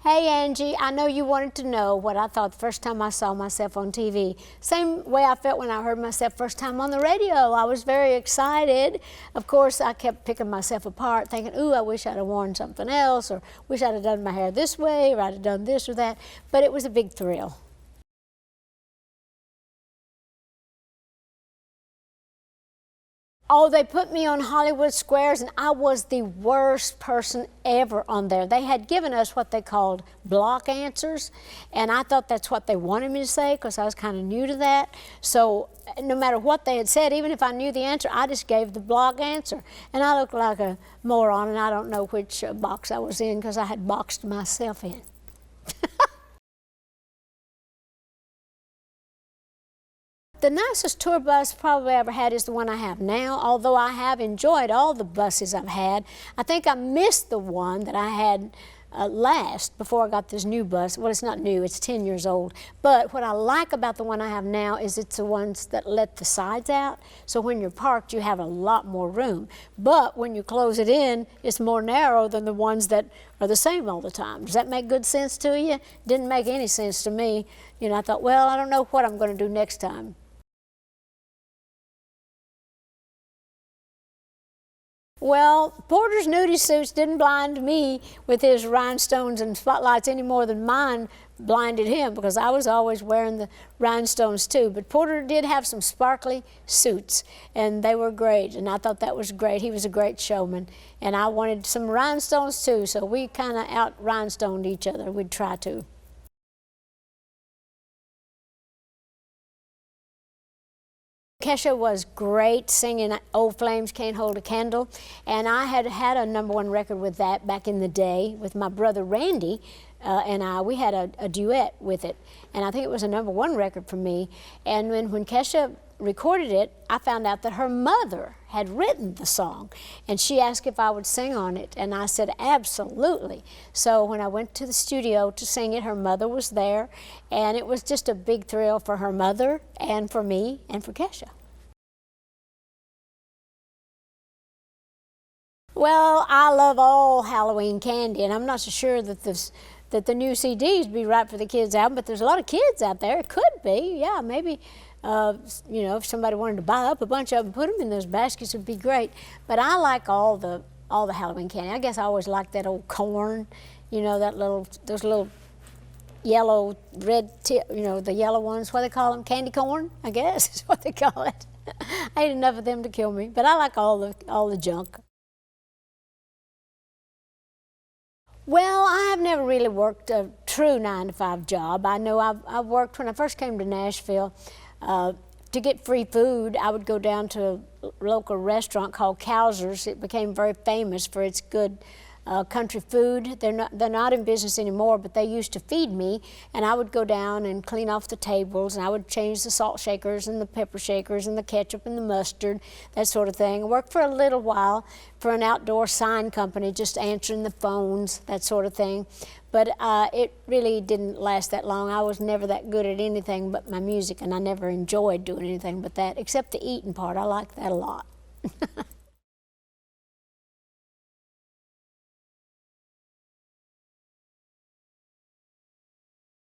Hey Angie, I know you wanted to know what I thought the first time I saw myself on TV. Same way I felt when I heard myself first time on the radio. I was very excited. Of course, I kept picking myself apart, thinking, ooh, I wish I'd have worn something else, or wish I'd have done my hair this way, or I'd have done this or that. But it was a big thrill. Oh, they put me on Hollywood Squares, and I was the worst person ever on there. They had given us what they called block answers, and I thought that's what they wanted me to say because I was kind of new to that. So no matter what they had said, even if I knew the answer, I just gave the block answer. And I looked like a moron, and I don't know which box I was in because I had boxed myself in. The nicest tour bus probably ever had is the one I have now, although I have enjoyed all the buses I've had. I think I missed the one that I had last before I got this new bus. Well, it's not new, it's 10 years old. But what I like about the one I have now is it's the ones that let the sides out. So when you're parked, you have a lot more room. But when you close it in, it's more narrow than the ones that are the same all the time. Does that make good sense to you? Didn't make any sense to me. You know, I thought, well, I don't know what I'm going to do next time. Well, Porter's nudie suits didn't blind me with his rhinestones and spotlights any more than mine blinded him, because I was always wearing the rhinestones too. But Porter did have some sparkly suits, and they were great, and I thought that was great. He was a great showman, and I wanted some rhinestones too, so we kind of out-rhinestoned each other. We'd try to. Kesha was great singing Old Flames Can't Hold a Candle, and I had had a #1 record with that back in the day with my brother Randy, and we had a duet with it, and I think it was a #1 record for me. And when Kesha recorded it, I found out that her mother had written the song, and she asked if I would sing on it, and I said absolutely. So when I went to the studio to sing it, her mother was there, and it was just a big thrill for her mother and for me and for Kesha. Well, I love all Halloween candy, and I'm not so sure that the new CDs be right for the kids' album, but there's a lot of kids out there. It could be, yeah, maybe. You know, if somebody wanted to buy up a bunch of them, put them in those baskets, would be great. But I like all the Halloween candy. I guess I always liked that old corn, you know, those little yellow, red tip, you know, the yellow ones. What do they call them? Candy corn, I guess is what they call it. I ate enough of them to kill me, but I like all the junk. Well, I have never really worked a true 9-to-5 job. I know I've worked when I first came to Nashville. To get free food, I would go down to a local restaurant called Cowser's. It became very famous for its good country food. They're not in business anymore, but they used to feed me, and I would go down and clean off the tables, and I would change the salt shakers and the pepper shakers and the ketchup and the mustard, that sort of thing. I worked for a little while for an outdoor sign company, just answering the phones, that sort of thing. But it really didn't last that long. I was never that good at anything but my music, and I never enjoyed doing anything but that, except the eating part. I liked that a lot.